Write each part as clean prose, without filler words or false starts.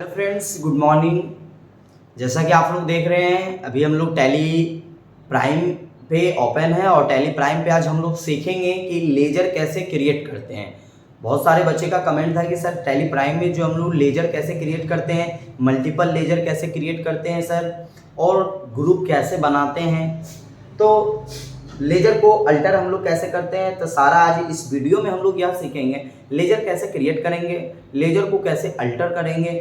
Hello friends, good morning. जैसा कि आप लोग देख रहे हैं, अभी हम लोग टैली प्राइम पे ओपन है और टैली प्राइम पे आज हम लोग सीखेंगे कि लेजर कैसे क्रिएट करते हैं। बहुत सारे बच्चे का कमेंट था कि सर टैली प्राइम में जो हम लोग लेजर कैसे क्रिएट करते हैं, मल्टीपल लेजर कैसे क्रिएट करते हैं सर, और ग्रुप कैसे बनाते हैं, तो लेजर को अल्टर हम लोग कैसे करते हैं। तो सारा आज इस वीडियो में हम लोग यह सीखेंगे, लेजर कैसे क्रिएट करेंगे, लेजर को कैसे अल्टर करेंगे,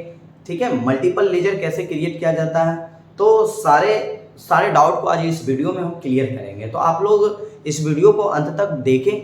ठीक है, मल्टीपल लेजर कैसे क्रिएट किया जाता है। तो सारे सारे डाउट को आज इस वीडियो में हम क्लियर करेंगे। तो आप लोग इस वीडियो को अंत तक देखें,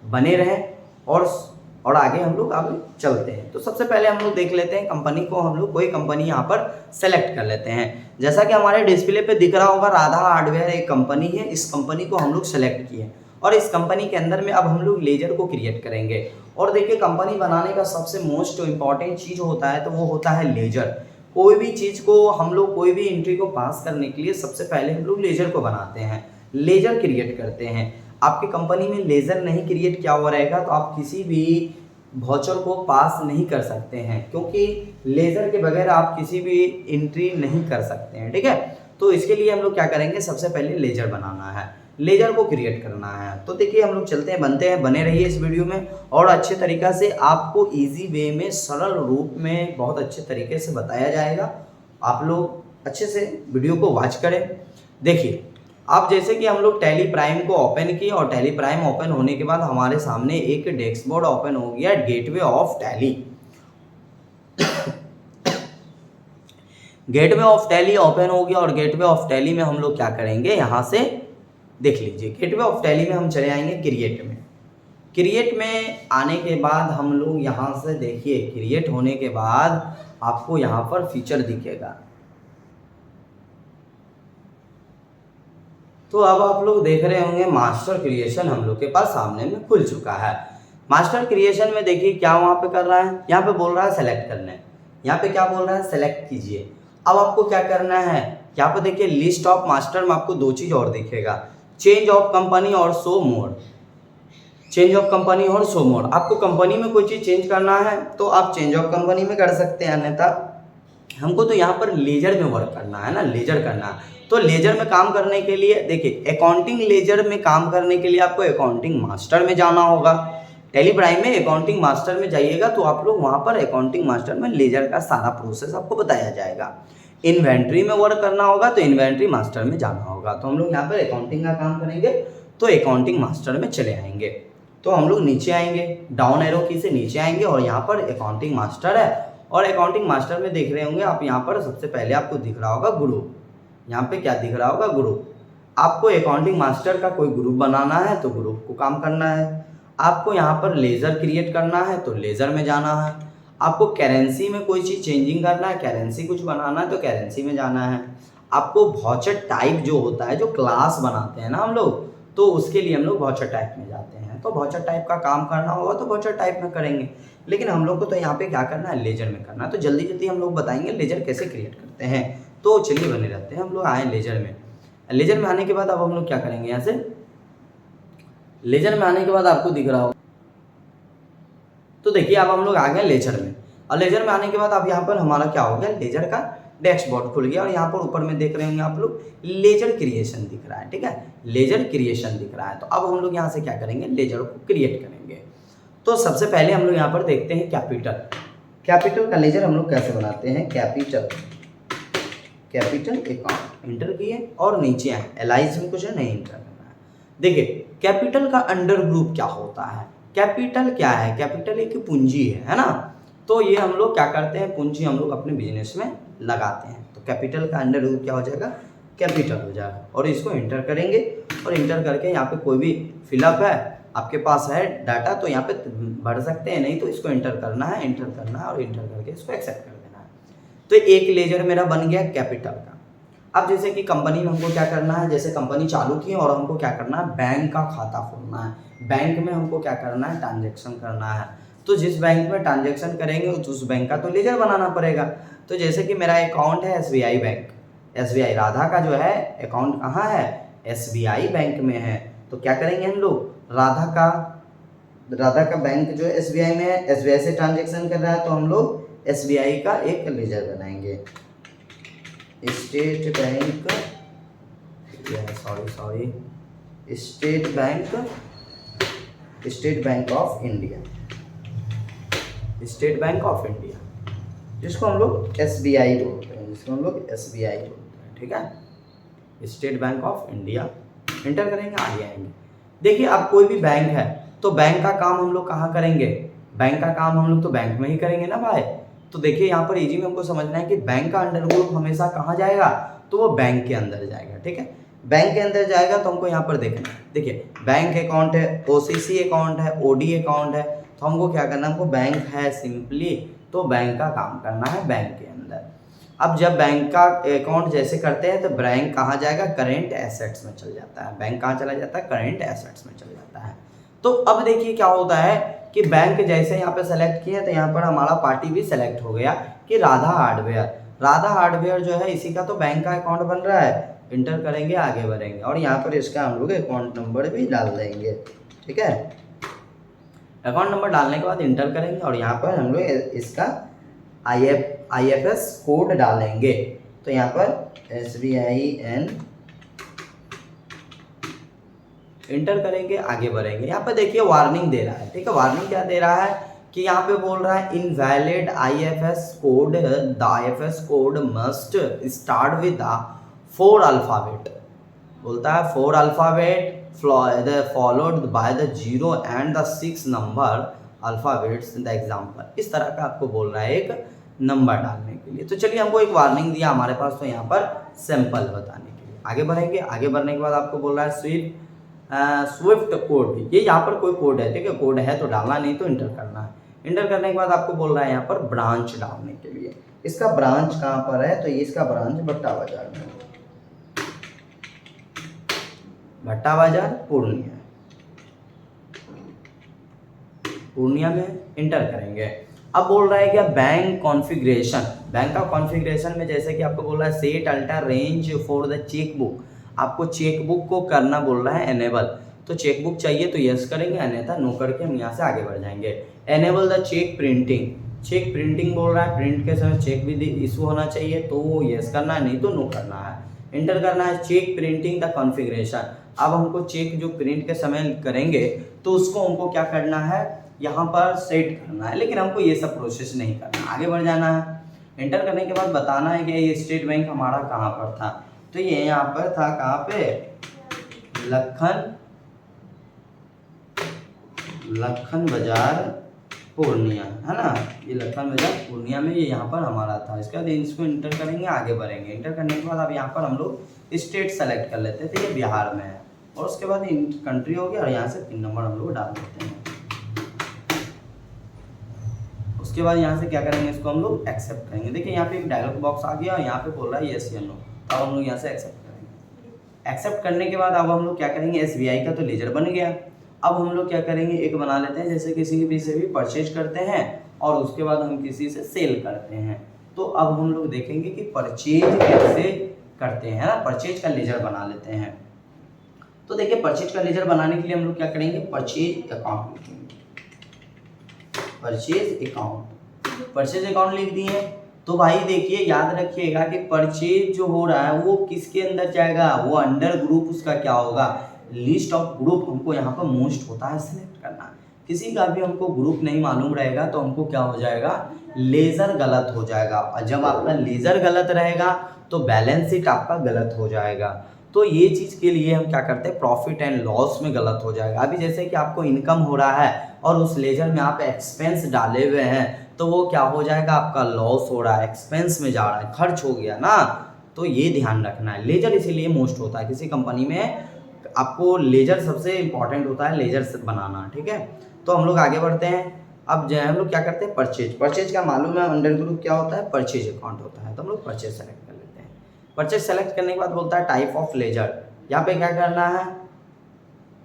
बने रहें और आगे हम लोग आगे चलते हैं। तो सबसे पहले हम लोग देख लेते हैं कंपनी को। हम लोग कोई कंपनी यहाँ पर सेलेक्ट कर लेते हैं। जैसा कि हमारे डिस्प्ले पे दिख रहा होगा, राधा हार्डवेयर एक कंपनी है। इस कंपनी को हम लोग सेलेक्ट किए और इस कंपनी के अंदर में अब हम लोग लेजर को क्रिएट करेंगे। और देखिए, कंपनी बनाने का सबसे मोस्ट इम्पॉर्टेंट चीज़ होता है तो वो होता है लेजर। कोई भी चीज़ को हम लोग कोई भी एंट्री को पास करने के लिए सबसे पहले हम लोग लेजर को बनाते हैं, लेजर क्रिएट करते हैं। आपकी कंपनी में लेजर नहीं क्रिएट किया हुआ रहेगा तो आप किसी भी वाउचर को पास नहीं कर सकते हैं, क्योंकि लेजर के बगैर आप किसी भी एंट्री नहीं कर सकते हैं, ठीक है। तो इसके लिए हम लोग क्या करेंगे, सबसे पहले लेजर बनाना है, लेजर को क्रिएट करना है। तो देखिए, हम लोग चलते हैं, बनते हैं, बने रहिए इस वीडियो में और अच्छे तरीक़ा से आपको इजी वे में, सरल रूप में बहुत अच्छे तरीके से बताया जाएगा। आप लोग अच्छे से वीडियो को वॉच करें। देखिए, अब जैसे कि हम लोग टैली प्राइम को ओपन किए और टैली प्राइम ओपन होने के बाद हमारे सामने एक डैशबोर्ड ओपन हो गया, gateway of tally. Gateway of tally open हो गया और गेटवे ऑफ टैली में हम लोग क्या करेंगे, यहाँ से देख लीजिए, गेटवे ऑफ टैली में हम चले आएंगे क्रिएट में। क्रिएट में आने के बाद हम लोग यहाँ से देखिए, क्रिएट होने के बाद आपको यहाँ पर फीचर दिखेगा। तो अब आप लोग देख रहे होंगे मास्टर क्रिएशन हम लोग के पास सामने में खुल चुका है। मास्टर क्रिएशन में देखिए क्या वहाँ पे कर रहा है, यहाँ पे बोल रहा है सेलेक्ट करने, यहाँ पे क्या बोल रहा है, सेलेक्ट कीजिए। अब आपको क्या करना है, यहाँ पे देखिए लिस्ट ऑफ मास्टर में आपको दो चीज़ और दिखेगा, चेंज ऑफ कंपनी और show mode. Change of company और शो मोड, आपको कंपनी में कोई चीज़ चेंज करना है तो आप चेंज ऑफ कंपनी में कर सकते हैं, अन्यथा हमको तो यहाँ पर लेजर में वर्क करना है ना, लेजर करना है। तो लेजर में काम करने के लिए देखिए, अकाउंटिंग लेजर में काम करने के लिए आपको अकाउंटिंग मास्टर में जाना होगा। टैली प्राइम में अकाउंटिंग मास्टर में जाइएगा तो आप लोग वहाँ पर अकाउंटिंग मास्टर में लेजर का सारा प्रोसेस आपको बताया जाएगा। इन्वेंट्री में वर्क करना होगा तो इन्वेंट्री मास्टर में जाना होगा। तो हम लोग यहाँ पर अकाउंटिंग का काम करेंगे तो अकाउंटिंग मास्टर में चले आएंगे। तो हम लोग नीचे आएंगे, डाउन एरो की से नीचे आएंगे और यहाँ पर अकाउंटिंग मास्टर है और अकाउंटिंग मास्टर में देख रहे होंगे आप, यहाँ पर सबसे पहले आपको दिख रहा होगा ग्रुप। यहाँ पे क्या दिख रहा होगा, ग्रुप। आपको अकाउंटिंग मास्टर का कोई ग्रुप बनाना है तो ग्रुप को काम करना है। आपको यहाँ पर लेजर क्रिएट करना है तो लेजर में जाना है। आपको करेंसी में कोई चीज़ चेंजिंग करना है, करेंसी कुछ बनाना है तो करेंसी में जाना है। आपको वाउचर टाइप जो होता है, जो क्लास बनाते हैं ना हम लोग, तो उसके लिए हम लोग वाउचर टाइप में जाते हैं। तो वाउचर टाइप का काम करना होगा तो वाउचर टाइप में करेंगे, लेकिन हम लोग को तो यहाँ पे क्या करना है, लेजर में करना है। तो जल्दी जल्दी हम लोग बताएंगे लेजर कैसे क्रिएट करते हैं। तो चलिए बने रहते हैं, हम लोग आए लेजर में। लेजर में आने के बाद अब हम लोग क्या करेंगे, यहाँ से लेजर में आने के बाद आपको दिख रहा हो तो देखिए अब हम लोग आ गए लेजर में। और लेजर में आने के बाद अब यहाँ पर हमारा क्या हो गया, लेजर का डैशबोर्ड खुल गया और यहाँ पर ऊपर में देख रहे होंगे आप लोग लेजर क्रिएशन दिख रहा है, ठीक है, लेजर क्रिएशन दिख रहा है। तो अब हम लोग यहाँ से क्या करेंगे, लेजर को क्रिएट करेंगे। तो सबसे पहले हम लोग यहाँ पर देखते हैं कैपिटल। कैपिटल का लेजर हम लोग कैसे बनाते हैं, कैपिटल अकाउंट इंटर किए और नीचे आए, एलाइज में कुछ नहीं इंटर करना है। देखिए, कैपिटल का अंडर ग्रुप क्या होता है, कैपिटल क्या है, कैपिटल एक पूंजी है ना। तो ये हम लोग क्या करते हैं, पूंजी हम लोग अपने बिजनेस में लगाते हैं। तो कैपिटल का अंडर ग्रुप क्या हो जाएगा, कैपिटल हो जाएगा। और इसको इंटर करेंगे और इंटर करके यहाँ पे कोई भी फिलअप है आपके पास है डाटा तो यहाँ पे भर सकते हैं, नहीं तो इसको इंटर करना है, इंटर करना है और इंटर करके इसको एक्सेप्ट कर देना है। तो एक लेजर मेरा बन गया कैपिटल का। अब जैसे कि कंपनी में हमको क्या करना है, जैसे कंपनी चालू की और हमको क्या करना है, बैंक का खाता खोलना है। बैंक में हमको क्या करना है, ट्रांजेक्शन करना है। तो जिस बैंक में ट्रांजेक्शन करेंगे उस बैंक का तो लेजर बनाना पड़ेगा। तो जैसे कि मेरा अकाउंट है SBI बैंक, SBI राधा का जो है अकाउंट कहाँ है, SBI बैंक में है। तो क्या करेंगे हम लोग, राधा का बैंक जो है SBI में है, SBI से ट्रांजेक्शन कर रहा है तो हम लोग एसबीआई का एक लेजर बनाएंगे। State bank, sorry state bank of India, state bank of India, जिसको हम लोग एसबीआई बोलते हैं, ठीक है। State bank of India enter करेंगे, आगे आएंगे। देखिए अब कोई भी बैंक है तो बैंक का काम हम लोग कहाँ करेंगे, बैंक का काम हम लोग तो बैंक में ही करेंगे ना भाई। तो देखिए यहाँ पर इजी में हमको समझना है कि बैंक का अंडर ग्रुप हमेशा कहाँ जाएगा, तो वो बैंक के अंदर जाएगा, ठीक है। बैंक के अंदर जाएगा तो हमको यहाँ पर देखना है, देखिए बैंक अकाउंट है, ओसीसी अकाउंट है, ओडी अकाउंट है, तो हमको क्या करना है, हमको बैंक है सिंपली, तो बैंक का काम करना है बैंक के अंदर। अब जब बैंक का अकाउंट जैसे करते हैं तो बैंक कहाँ जाएगा, करेंट एसेट्स में चल जाता है। बैंक कहाँ चला जाता है, करेंट एसेट्स में चल जाता है। तो अब देखिए क्या होता है कि बैंक जैसे यहाँ पे सेलेक्ट किए तो यहाँ पर हमारा पार्टी भी सेलेक्ट हो गया कि राधा हार्डवेयर। राधा हार्डवेयर जो है इसी का तो बैंक का अकाउंट बन रहा है। इंटर करेंगे, आगे बढ़ेंगे और यहाँ पर इसका हम लोग अकाउंट नंबर भी डाल देंगे, ठीक है। अकाउंट नंबर डालने के बाद इंटर करेंगे और यहाँ पर हम लोग इसका IFS कोड डालेंगे। तो यहाँ पर SBIN इंटर करेंगे, आगे बढ़ेंगे। यहाँ पर देखिए वार्निंग दे रहा है, ठीक है। वार्निंग क्या दे रहा है कि यहाँ पे बोल रहा है invalid IFS code, the IFS code must start with the 4 alphabet, बोलता है 4 alphabet followed by the 0 and the 6 number alphabets in the example. इस तरह का आपको बोल रहा है एक नंबर डालने के लिए। तो चलिए हमको एक वार्निंग दिया हमारे पास, तो यहाँ पर सैंपल बताने के लिए आगे बढ़ेंगे। आगे बढ़ने के बाद आपको बोल रहा है स्विफ्ट कोड, ये यहाँ पर कोई कोड है, ठीक है। कोड है तो डालना, नहीं तो इंटर करना है। इंटर करने के बाद आपको बोल रहा है यहाँ पर ब्रांच डालने के लिए। इसका ब्रांच कहाँ पर है, तो ये इसका ब्रांच भट्टा बाजार में, भट्टा बाजार पूर्णिया में इंटर करेंगे। अब बोल रहा है क्या बैंक कॉन्फ़िगरेशन, बैंक का कॉन्फ़िगरेशन में जैसे कि आपको बोल रहा है set alter range for the chequebook, आपको चेकबुक को करना बोल रहा है एनेबल। तो चेकबुक चाहिए तो यस करेंगे, अन्यथा नो करके हम यहाँ से आगे बढ़ जाएंगे। Enable the check printing, check printing बोल रहा है, प्रिंट के समय चेक भी इशू होना चाहिए, तो यस करना है, नहीं तो नो करना है। इंटर करना है चेक प्रिंटिंग द कॉन्फ़िगरेशन। अब हमको चेक जो प्रिंट के समय करेंगे तो उसको हमको क्या करना है, यहाँ पर सेट करना है, लेकिन हमको ये सब प्रोसेस नहीं करना, आगे बढ़ जाना है। इंटर करने के बाद बताना है कि ये स्टेट बैंक हमारा कहाँ पर था, तो ये यहाँ पर था, कहाँ पे, लखन बाजार पूर्णिया, है ना। ये लखन बाजार पूर्णिया में, ये यहाँ पर हमारा था। इसके बाद इसको इंटर करेंगे, आगे बढ़ेंगे। इंटर करने के बाद अब यहाँ पर हम लोग स्टेट सेलेक्ट कर लेते थे, ये बिहार में है, और उसके बाद कंट्री हो गया और यहाँ से पिन नंबर हम लोग डाल देते हैं। उसके बाद यहाँ से क्या करेंगे, इसको हम लोग एक्सेप्ट करेंगे। देखिए यहाँ पे एक डायलॉग बॉक्स आ गया और यहाँ पे बोल रहा है यस या नो, तो अब हम लोग यहाँ से एक्सेप्ट करेंगे। एक्सेप्ट करने के बाद अब हम लोग क्या करेंगे, SBI का तो लेजर बन गया। अब हम लोग क्या करेंगे, एक बना लेते हैं, जैसे किसी भी से भी परचेज करते हैं और उसके बाद हम किसी से सेल करते हैं। तो अब हम लोग देखेंगे कि परचेज कैसे करते हैं ना, परचेज का लेजर बना लेते हैं। तो देखिए परचेज का लेजर बनाने के लिए हम लोग क्या करेंगे, परचेज अकाउंट लिखेंगे, परचेज अकाउंट लिख दिए। तो भाई देखिए याद रखिएगा कि परचेज जो हो रहा है वो किसके अंदर जाएगा, वो अंडर ग्रुप उसका क्या होगा, लिस्ट ऑफ ग्रुप हमको यहाँ पर मोस्ट होता है सिलेक्ट करना। किसी का भी हमको ग्रुप नहीं मालूम रहेगा तो हमको क्या हो जाएगा, लेजर गलत हो जाएगा, और जब आपका लेजर गलत रहेगा तो बैलेंस शीट आपका गलत हो जाएगा। तो ये चीज़ के लिए हम क्या करते हैं, प्रॉफिट एंड लॉस में गलत हो जाएगा। अभी जैसे कि आपको इनकम हो रहा है और उस लेजर में आप एक्सपेंस डाले हुए हैं, तो वो क्या हो जाएगा, आपका लॉस हो रहा है, एक्सपेंस में जा रहा है, खर्च हो गया ना। तो ये ध्यान रखना है, लेजर इसीलिए मोस्ट होता है किसी कंपनी में, आपको लेजर सबसे इंपॉर्टेंट होता है, लेजर बनाना, ठीक है। तो हम लोग आगे बढ़ते हैं। अब जो है हम लोग क्या करते हैं, परचेज का मालूम है अंडर ग्रुप क्या होता है, परचेज अकाउंट होता है, तो हम लोग परचेज सेलेक्ट कर लेते हैं। परचेज सेलेक्ट करने के बाद बोलता है टाइप ऑफ लेजर, यहाँ पे क्या करना है,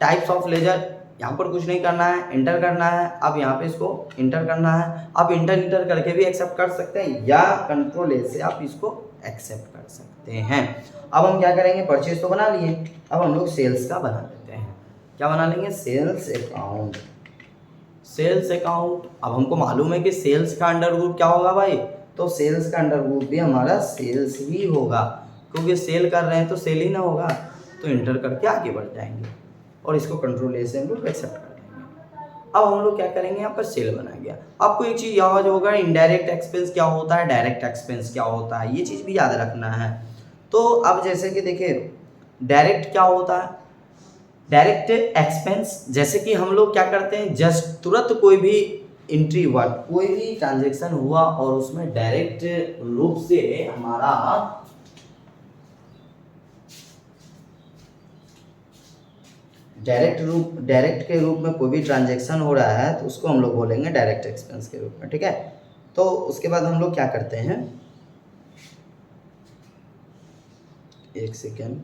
टाइप्स ऑफ लेजर, यहाँ पर कुछ नहीं करना है, इंटर करना है। अब यहाँ पे इसको इंटर करना है। अब इंटर करके भी एक्सेप्ट कर सकते हैं या कंट्रोल A से आप इसको एक्सेप्ट कर सकते हैं। अब हम क्या करेंगे, परचेज तो बना लिए, अब हम लोग सेल्स का बना लेते हैं। क्या बना लेंगे, सेल्स अकाउंट। Sales account. अब हमको मालूम है कि सेल्स का अंडर ग्रुप क्या होगा भाई, तो सेल्स का अंडर ग्रुप भी हमारा सेल्स ही होगा, क्योंकि सेल कर रहे हैं तो सेल ही ना होगा। तो इंटर करके आगे बढ़ जाएंगे और इसको कंट्रोल ए से हम लोग एक्सेप्ट कर देंगे। अब हम लोग क्या करेंगे, यहाँ पर सेल बना गया। आपको एक चीज़ याद होगा, इनडायरेक्ट एक्सपेंस क्या होता है, डायरेक्ट एक्सपेंस क्या होता है, ये चीज़ भी याद रखना है। तो अब जैसे कि देखिए डायरेक्ट क्या होता है, डायरेक्ट एक्सपेंस जैसे कि हम लोग क्या करते हैं, जस्ट तुरंत कोई भी एंट्री हुआ, कोई भी ट्रांजेक्शन हुआ और उसमें डायरेक्ट रूप से हमारा डायरेक्ट के रूप में कोई भी ट्रांजेक्शन हो रहा है तो उसको हम लोग बोलेंगे डायरेक्ट एक्सपेंस के रूप में, ठीक है। तो उसके बाद हम लोग क्या करते हैं, एक सेकेंड,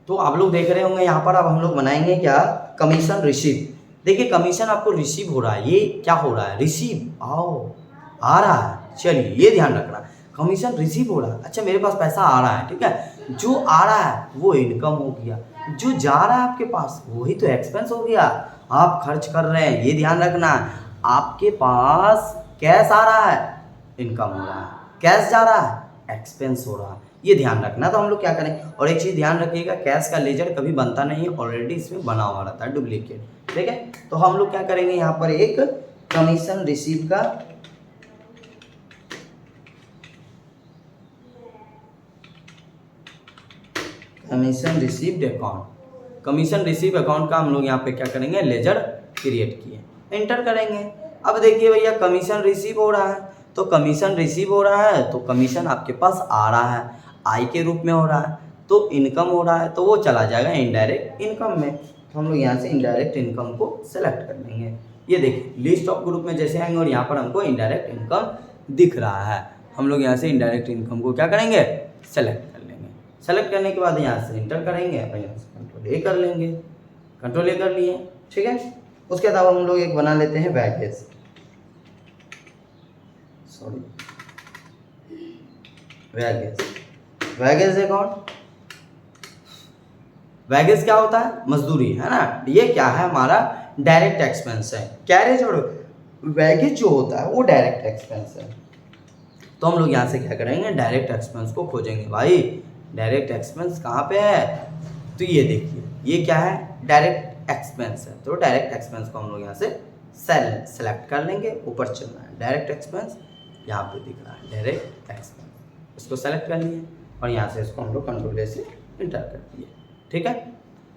तो आप लोग देख रहे होंगे यहाँ पर अब हम लोग बनाएंगे क्या, कमीशन रिसीव। देखिए कमीशन आपको रिसीव हो रहा है, ये क्या हो रहा है, रिसीव आओ आ रहा है। चलिए ये ध्यान रखना, कमीशन रिसीव हो रहा है, अच्छा मेरे पास पैसा आ रहा है, ठीक है। जो आ रहा है वो इनकम हो गया, जो जा रहा है आपके पास वही तो एक्सपेंस हो गया। आप खर्च कर रहे हैं, ये ध्यान रखना, आपके पास कैश आ रहा है इनकम हो रहा है, कैश जा रहा है एक्सपेंस हो रहा है, ये ध्यान रखना। तो हम लोग क्या करें, और एक चीज़ ध्यान रखिएगा, कैश का लेजर कभी बनता नहीं है, ऑलरेडी इसमें बना हुआ रहता है डुप्लीकेट, ठीक है। तो हम लोग क्या करेंगे, यहाँ पर एक कमीशन रिसीव का commission received account, commission receive account का हम लोग यहाँ पे क्या करेंगे, लेजर क्रिएट किए, एंटर करेंगे। अब देखिए भैया कमीशन रिसीव हो रहा है, तो कमीशन रिसीव हो रहा है तो कमीशन आपके पास आ रहा है, आई के रूप में हो रहा है, तो इनकम हो रहा है तो वो चला जाएगा इनडायरेक्ट इनकम में। तो हम लोग यहाँ से इनडायरेक्ट इनकम को सेलेक्ट कर लेंगे। ये देखिए लिस्ट ऑफ ग्रुप में जैसे आएंगे और यहाँ पर हमको इनडायरेक्ट इनकम दिख रहा है, हम लोग यहाँ से इनडायरेक्ट इनकम को क्या करेंगे, सेलेक्ट कर लेंगे। सेलेक्ट करने के बाद यहाँ से इंटर करेंगे और यहाँ से कंट्रोल ए कर लेंगे, कंट्रोल ए कर लिए, ठीक है। उसके अलावा हम लोग एक बना लेते हैं baggage, sorry baggage account. Baggage क्या होता है, मजदूरी है ना, ये क्या है हमारा डायरेक्ट एक्सपेंस है। कैरेज और बैगेज जो होता है वो डायरेक्ट एक्सपेंस है। तो हम लोग यहाँ से क्या करेंगे, डायरेक्ट एक्सपेंस को खोजेंगे। भाई डायरेक्ट एक्सपेंस कहाँ पे है, तो ये देखिए ये क्या है, डायरेक्ट एक्सपेंस है। तो डायरेक्ट एक्सपेंस को हम लोग यहाँ से सेलेक्ट कर लेंगे, ऊपर चलना है डायरेक्ट एक्सपेंस, यहाँ पे दिख रहा है डायरेक्ट एक्सपेंस, इसको सेलेक्ट कर लिए और यहाँ से इसको हम लोग कंट्रोल ए से इंटर कर दिए, ठीक है।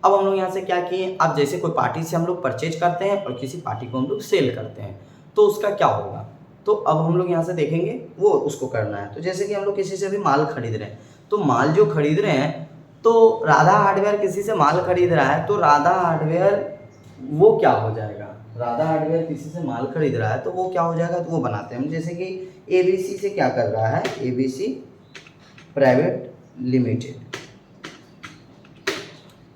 अब हम लोग यहाँ से क्या किए, अब जैसे कोई पार्टी से हम लोग परचेज करते हैं और किसी पार्टी को हम लोग सेल करते हैं तो उसका क्या होगा, तो अब हम लोग यहाँ से देखेंगे वो उसको करना है। तो जैसे कि हम लोग किसी से भी माल खरीद रहे हैं, तो माल जो खरीद रहे हैं, तो राधा हार्डवेयर किसी से माल खरीद रहा है, तो राधा हार्डवेयर वो क्या हो जाएगा, राधा हार्डवेयर किसी से माल खरीद रहा है तो वो क्या हो जाएगा, तो वो बनाते हैं हम। जैसे कि एबीसी से क्या कर रहा है, ABC private limited,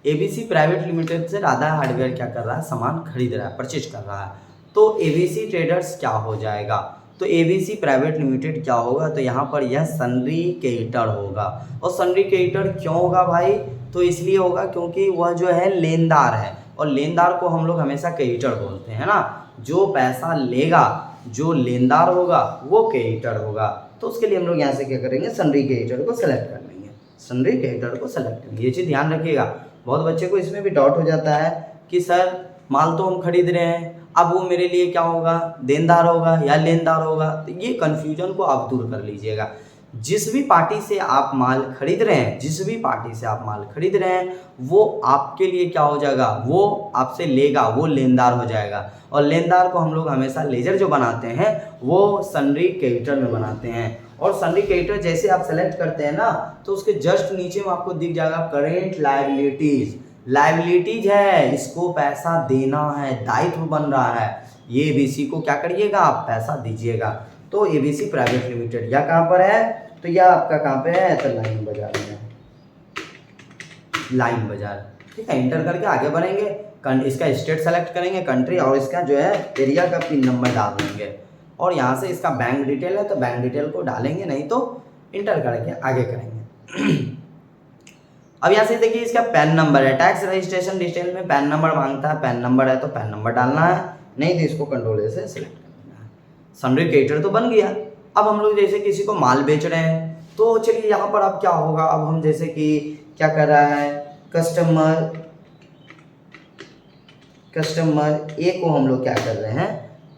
ABC private limited से राधा हार्डवेयर क्या कर रहा है, सामान खरीद रहा है, परचेज कर रहा है, तो एबीसी ट्रेडर्स क्या हो जाएगा, तो एबीसी प्राइवेट लिमिटेड क्या होगा, तो यहाँ पर यह सन्ड्री क्रेडिटर होगा। और सन्ड्री क्रेडिटर क्यों होगा भाई, तो इसलिए होगा क्योंकि वह जो है लेनदार है, और लेनदार को हम लोग हमेशा क्रेडिटर बोलते हैं ना, जो पैसा लेगा जो लेनदार होगा वो क्रेडिटर होगा। तो उसके लिए हम लोग यहाँ से क्या करेंगे, सन्ड्री क्रेडिटर को सेलेक्ट कर लेंगे, सन्ड्री क्रेडिटर को सेलेक्ट करेंगे। ये चीज़ ध्यान रखिएगा, बहुत बच्चे को इसमें भी डाउट हो जाता है कि सर माल तो हम खरीद रहे हैं, अब वो मेरे लिए क्या होगा, देनदार होगा या लेनदार होगा। तो ये कन्फ्यूजन को आप दूर कर लीजिएगा। जिस भी पार्टी से आप माल खरीद रहे हैं, जिस भी पार्टी से आप माल खरीद रहे हैं, वो आपके लिए क्या हो जाएगा, वो आपसे लेगा, वो लेनदार हो जाएगा। और लेनदार को हम लोग हमेशा लेजर जो बनाते हैं वो सन्ड्री क्रेडिटर में बनाते हैं। और सन्ड्री क्रेडिटर जैसे आप सेलेक्ट करते हैं ना, तो उसके जस्ट नीचे में आपको दिख जाएगा करेंट लायबिलिटीज, लायबिलिटीज है, इसको पैसा देना है, दायित्व बन रहा है, ये एबीसी को क्या करिएगा, आप पैसा दीजिएगा। तो एबीसी प्राइवेट लिमिटेड यह कहाँ पर है, तो यह आपका कहाँ पे है, तो लाइन बाजार में, लाइन बाजार, ठीक है। इंटर करके आगे बढ़ेंगे, इसका स्टेट सेलेक्ट करेंगे, कंट्री, और इसका जो है एरिया का पिन नंबर डाल देंगे। और यहाँ से इसका बैंक डिटेल है तो बैंक डिटेल को डालेंगे, नहीं तो इंटर करके आगे करेंगे। अब यहाँ से देखिए इसका पैन नंबर है, टैक्स रजिस्ट्रेशन डिटेल में पैन नंबर मांगता है, पैन नंबर है तो पैन नंबर डालना है, नहीं तो इसको कंट्रोल ए से सिलेक्ट करना है। सन्ड्री क्रेडिटर तो बन गया। अब हम लोग जैसे किसी को माल बेच रहे हैं तो चलिए यहाँ पर अब क्या होगा, अब हम जैसे कि क्या कर रहा है, कस्टमर ए को हम लोग क्या कर रहे हैं,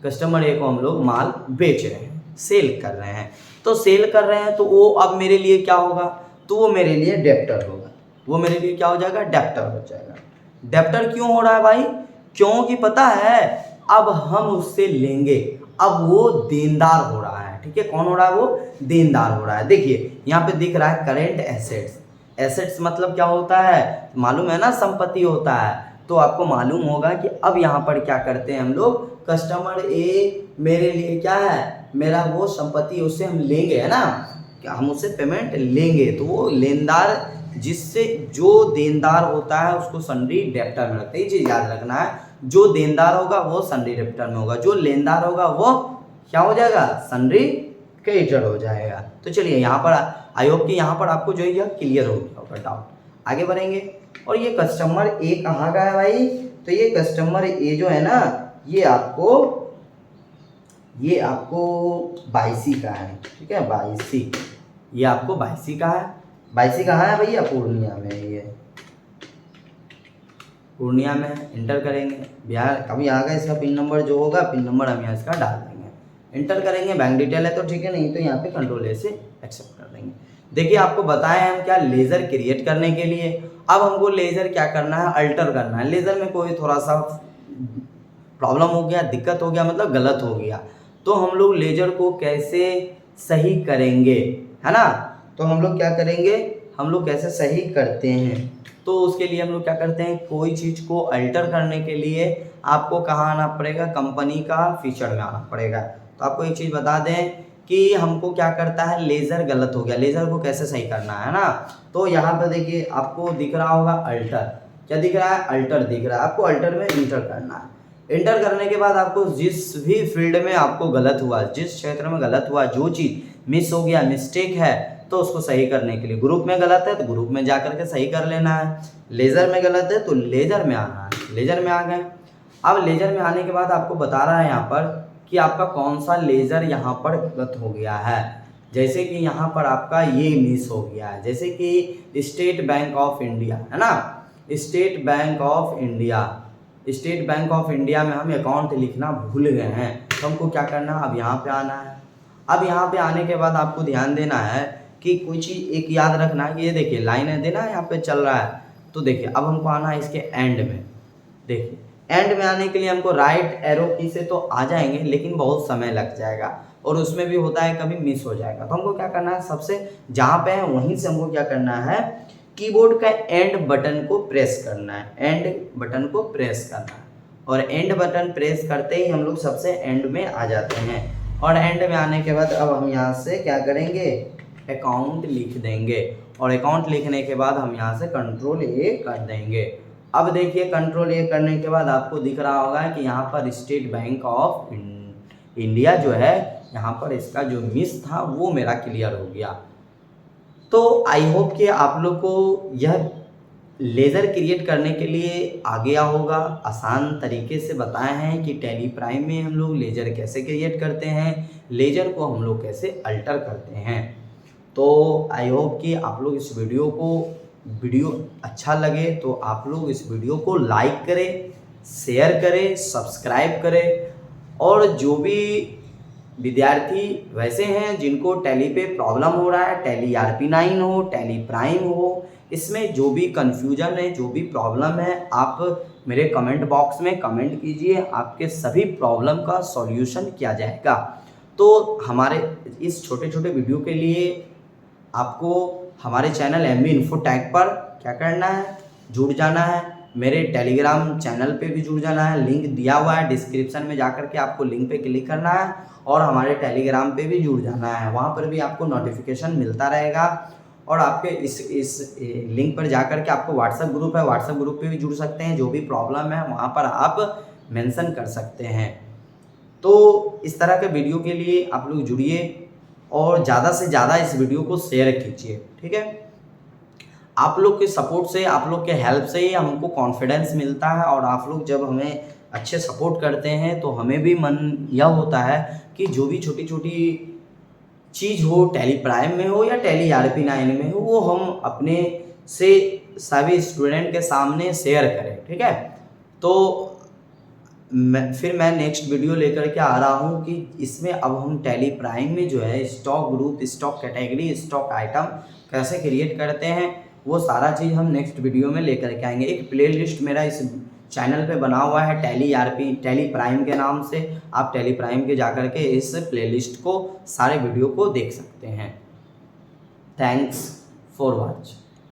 कस्टमर ए को हम लोग माल बेच रहे हैं, सेल कर रहे हैं। तो सेल कर रहे हैं तो वो अब मेरे लिए क्या होगा, तो वो मेरे लिए डेप्टर होगा, वो मेरे लिए क्या हो जाएगा, डेप्टर हो जाएगा। डेप्टर क्यों हो रहा है भाई, क्योंकि पता है अब हम उससे लेंगे, अब वो देनदार हो रहा है। ठीक है, कौन हो रहा है, वो देनदार हो रहा है। देखिए यहाँ पे दिख रहा है करेंट एसेट्स, एसेट्स मतलब क्या होता है, मालूम है ना, संपत्ति होता है। तो आपको मालूम होगा कि अब यहाँ पर क्या करते हैं हम लोग, कस्टमर ए मेरे लिए क्या है, मेरा वो संपत्ति, उससे हम लेंगे, है ना, हम उससे पेमेंट लेंगे। तो वो लेनदार, जिससे जो देनदार होता है उसको सन्ड्री डेप्टर में रखते हैं। ये चीज़ याद रखना है, जो देनदार होगा वो सन्ड्री डेप्टर में होगा, जो लेनदार होगा वो क्या हो जाएगा, सन्ड्री क्रेडिटर हो जाएगा। तो चलिए यहाँ पर आई होप कि यहाँ पर आपको जो है यह क्लियर हो गया होगा डाउट। आगे बढ़ेंगे। और ये कस्टमर ए कहाँ का है भाई, तो ये कस्टमर ए जो है ना, ये आपको 22 का है। ठीक है, 22, ये आपको 22 का है। 22 कहाँ है भैया, पूर्णिया में। ये पूर्णिया में, इंटर करेंगे बिहार। अभी यहाँ का इसका पिन नंबर जो होगा, पिन नंबर हम यहाँ इसका डाल देंगे, इंटर करेंगे। बैंक डिटेल है तो ठीक है, नहीं तो यहाँ पे कंट्रोल ए से एक्सेप्ट कर देंगे। देखिए आपको बताएं हम क्या, लेज़र क्रिएट करने के लिए अब हमको लेज़र क्या करना है, अल्टर करना है। लेज़र में कोई थोड़ा सा प्रॉब्लम हो गया, दिक्कत हो गया, मतलब गलत हो गया, तो हम लोग लेज़र को कैसे सही करेंगे, है ना। तो हम लोग क्या करेंगे, हम लोग कैसे सही करते हैं, तो उसके लिए हम लोग क्या करते हैं, कोई चीज़ को अल्टर करने के लिए आपको कहाँ आना पड़ेगा, कंपनी का फीचर में आना पड़ेगा। तो आपको एक चीज़ बता दें कि हमको क्या करता है, लेज़र गलत हो गया, लेज़र को कैसे सही करना है ना। तो यहाँ पर देखिए आपको दिख रहा होगा अल्टर, क्या दिख रहा है, अल्टर दिख रहा है। आपको अल्टर में इंटर करना है। इंटर करने के बाद आपको जिस भी फील्ड में आपको गलत हुआ, जिस क्षेत्र में गलत हुआ, जो चीज़ मिस हो गया, मिस्टेक है, तो उसको सही करने के लिए ग्रुप में गलत है तो ग्रुप में जा करके सही कर लेना है। लेज़र में गलत है तो लेज़र में आना है। लेज़र में आ गए। अब लेज़र में आने के बाद आपको बता रहा है यहाँ पर कि आपका कौन सा लेज़र यहाँ पर गलत हो गया है। जैसे कि यहाँ पर आपका ये मिस हो गया है, जैसे कि स्टेट बैंक ऑफ इंडिया, है ना, state bank of India, state bank of India में हम अकाउंट लिखना भूल गए हैं। तो हमको क्या करना है, अब यहाँ पे आना है। अब यहाँ पे आने के बाद आपको ध्यान देना है कि कोई चीज़ एक याद रखना है कि ये देखिए लाइन है देना यहाँ पे चल रहा है। तो देखिए अब हमको आना है इसके एंड में। देखिए एंड में आने के लिए हमको राइट एरो की से तो आ जाएंगे, लेकिन बहुत समय लग जाएगा और उसमें भी होता है कभी मिस हो जाएगा। तो हमको क्या करना है, सबसे जहाँ पे है वहीं से हमको क्या करना है, कीबोर्ड का एंड बटन को प्रेस करना है, एंड बटन को प्रेस करना है। और एंड बटन प्रेस करते ही हम लोग सबसे एंड में आ जाते हैं। और एंड में आने के बाद अब हम यहाँ से क्या करेंगे, अकाउंट लिख देंगे। और अकाउंट लिखने के बाद हम यहाँ से कंट्रोल ए कर देंगे। अब देखिए कंट्रोल ए करने के बाद आपको दिख रहा होगा कि यहाँ पर स्टेट बैंक ऑफ इंडिया जो है, यहाँ पर इसका जो मिस था वो मेरा क्लियर हो गया। तो आई होप कि आप लोग को यह लेज़र क्रिएट करने के लिए आ गया होगा। आसान तरीके से बताए हैं कि टैली प्राइम में हम लोग लेज़र कैसे क्रिएट करते हैं, लेज़र को हम लोग कैसे अल्टर करते हैं। तो आई होप कि आप लोग इस वीडियो अच्छा लगे तो आप लोग इस वीडियो को लाइक करें, शेयर करें, सब्सक्राइब करें। और जो भी विद्यार्थी वैसे हैं जिनको टैली पे प्रॉब्लम हो रहा है, टैली RP9 हो, टैली प्राइम हो, इसमें जो भी कन्फ्यूजन है, जो भी प्रॉब्लम है, आप मेरे कमेंट बॉक्स में कमेंट कीजिए, आपके सभी प्रॉब्लम का सॉल्यूशन किया जाएगा। तो हमारे इस छोटे छोटे वीडियो के लिए आपको हमारे चैनल MB इन्फो टैग पर क्या करना है, जुड़ जाना है। मेरे टेलीग्राम चैनल पे भी जुड़ जाना है, लिंक दिया हुआ है डिस्क्रिप्शन में, जाकर के आपको लिंक पे क्लिक करना है और हमारे टेलीग्राम पे भी जुड़ जाना है। वहाँ पर भी आपको नोटिफिकेशन मिलता रहेगा। और आपके इस लिंक पर जाकर के आपको व्हाट्सएप ग्रुप है, व्हाट्सएप ग्रुप पे भी जुड़ सकते हैं। जो भी प्रॉब्लम है वहाँ पर आप मेंशन कर सकते हैं। तो इस तरह के वीडियो के लिए आप लोग जुड़िए और ज़्यादा से ज़्यादा इस वीडियो को शेयर कीजिए, ठीक है। आप लोग के सपोर्ट से, आप लोग के हेल्प से ही हमको कॉन्फिडेंस मिलता है, और आप लोग जब हमें अच्छे सपोर्ट करते हैं तो हमें भी मन यह होता है कि जो भी छोटी छोटी चीज़ हो, टैली प्राइम में हो या टैली RP9 में हो, वो हम अपने से सभी स्टूडेंट के सामने शेयर करें, ठीक है। तो मैं नेक्स्ट वीडियो लेकर के आ रहा हूँ कि इसमें अब हम टैली प्राइम में जो है stock group, stock category, stock item कैसे क्रिएट करते हैं, वो सारा चीज़ हम नेक्स्ट वीडियो में लेकर के आएंगे। एक प्लेलिस्ट मेरा इस चैनल पे बना हुआ है टैली प्राइम के नाम से, आप टैली प्राइम के जाकर के इस प्लेलिस्ट को, सारे वीडियो को देख सकते हैं। Thanks for watch.